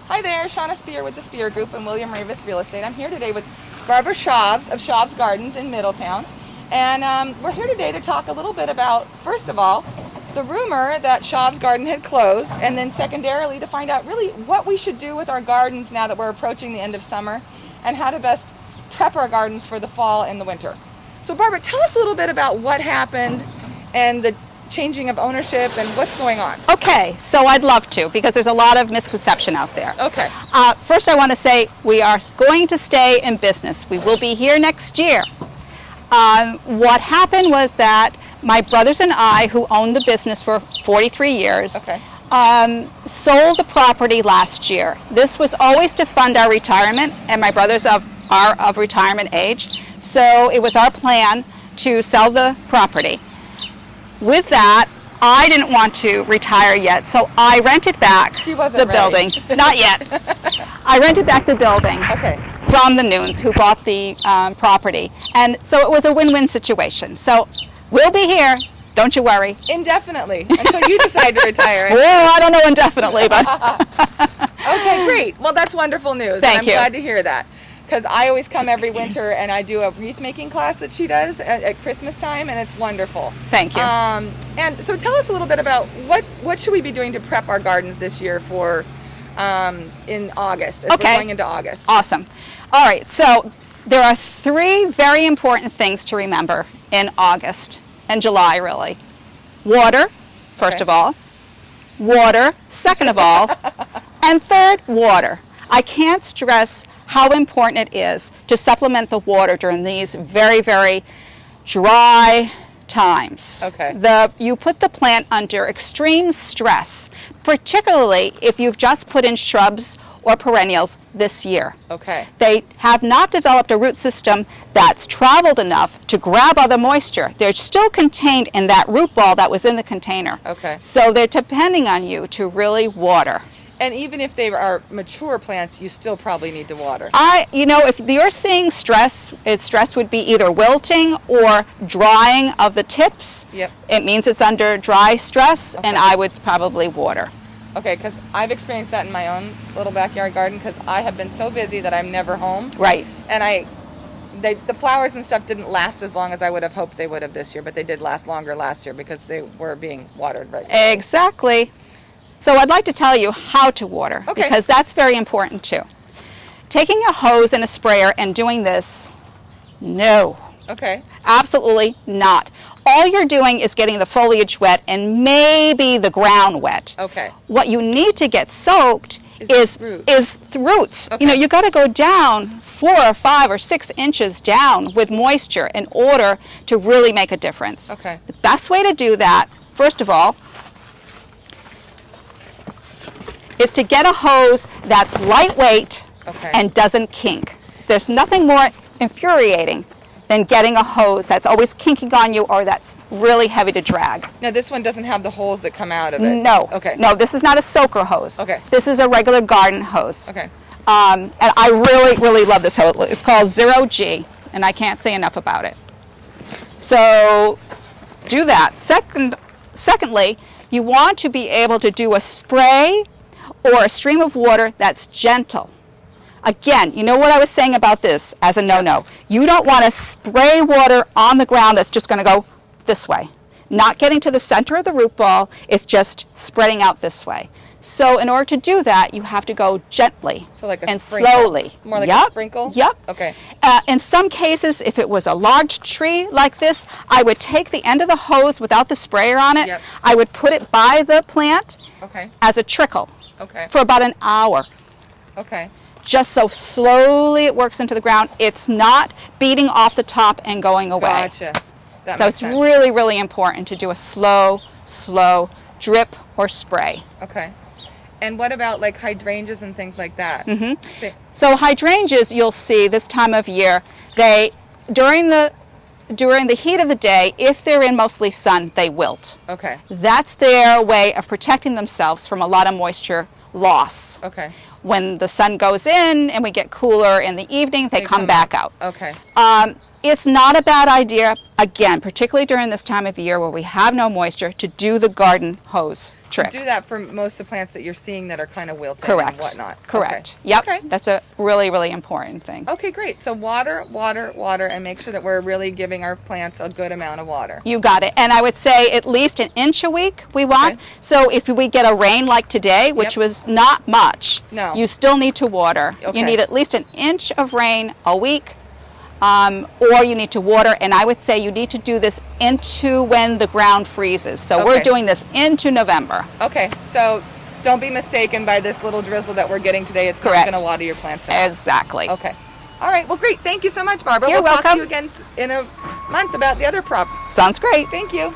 Hi there, Shauna Spear with the Spear Group and William Ravis Real Estate. I'm here today with Barbara Chaves of Chaves Gardens in Middletown. And we're here today to talk a little bit about, first of all, the rumor that Chaves Garden had closed, and then secondarily to find out really what we should do with our gardens now that we're approaching the end of summer and how to best prep our gardens for the fall and the winter. So Barbara, tell us a little bit about what happened and the changing of ownership and what's going on. Okay, so I'd love to, because there's a lot of misconception out there. Okay. First I want to say we are going to stay in business. We will be here next year. What happened was that my brothers and I, who owned the business for 43 years, Okay. Sold the property last year. This was always to fund our retirement, and my brothers are of retirement age, so it was our plan to sell the property. With that, I didn't want to retire yet, so I rented back the building. Not yet. I rented back the building from the Noons, who bought the property, and so it was a win-win situation. So we'll be here, don't you worry. Indefinitely, until you decide to retire. Well, I don't know indefinitely, but... Okay, great. Well, that's wonderful news. Thank you. I'm glad to hear that. Because I always come every winter and I do a wreath making class that she does at Christmas time, and it's wonderful. Thank you. And so tell us a little bit about what should we be doing to prep our gardens this year for in August, as we're going into August. Awesome. All right, so there are 3 very important things to remember in August and July, really. Water, first of all. Water, second of all. And third, water. I can't stress how important it is to supplement the water during these very, very dry times. Okay. You put the plant under extreme stress, particularly if you've just put in shrubs or perennials this year. Okay. They have not developed a root system that's traveled enough to grab other moisture. They're still contained in that root ball that was in the container. Okay. So they're depending on you to really water. And even if they are mature plants, you still probably need to water. If you're seeing stress would be either wilting or drying of the tips. Yep. It means it's under dry stress, and I would probably water. Okay, because I've experienced that in my own little backyard garden, because I have been so busy that I'm never home. Right. And the flowers and stuff didn't last as long as I would have hoped they would have this year, but they did last longer last year because they were being watered regularly. Exactly. So I'd like to tell you how to water, because that's very important too. Taking a hose and a sprayer and doing this, no. Okay. Absolutely not. All you're doing is getting the foliage wet and maybe the ground wet. Okay. What you need to get soaked is the roots. Okay. You got to go down 4 or 5 or 6 inches down with moisture in order to really make a difference. Okay. The best way to do that, first of all, is to get a hose that's lightweight and doesn't kink. There's nothing more infuriating than getting a hose that's always kinking on you or that's really heavy to drag. Now this one doesn't have the holes that come out of it. No. Okay. No, this is not a soaker hose. Okay. This is a regular garden hose. Okay. And I really, really love this hose. It's called 0G, and I can't say enough about it. So do that. Secondly, you want to be able to do a spray or a stream of water that's gentle. Again, you know what I was saying about this as a no-no. You don't want to spray water on the ground that's just going to go this way. Not getting to the center of the root ball, it's just spreading out this way. So in order to do that, you have to go gently and slowly. More like a sprinkle? Yep. Okay. In some cases, if it was a large tree like this, I would take the end of the hose without the sprayer on it. Yep. I would put it by the plant as a trickle for about an hour. Okay. Just so slowly it works into the ground. It's not beating off the top and going away. Gotcha. So it's really, really important to do a slow drip or spray. Okay. And what about like hydrangeas and things like that? Mm-hmm. So hydrangeas, you'll see this time of year, they during the heat of the day, if they're in mostly sun, they wilt. Okay. That's their way of protecting themselves from a lot of moisture loss. Okay. when the sun goes in and we get cooler in the evening, they come back out. Okay. It's not a bad idea, again, particularly during this time of year where we have no moisture, to do the garden hose trick. Do that for most of the plants that you're seeing that are kind of wilting Correct. and whatnot. Correct. Okay. Yep. Okay. That's a really, really important thing. Okay, great. So water, water, water, and make sure that we're really giving our plants a good amount of water. You got it. And I would say at least an inch a week we want. Okay. So if we get a rain like today, which was not much, No. you still need to water. Okay. You need at least an inch of rain a week. Or you need to water, and I would say you need to do this into when the ground freezes. So we're Okay. doing this into November. Okay, so don't be mistaken by this little drizzle that we're getting today. It's Correct. not going to water your plants enough. Exactly. Okay. All right, well, great. Thank you so much, Barbara. You're we'll talk to welcome. you again in a month about the other prop. Sounds great. Thank you.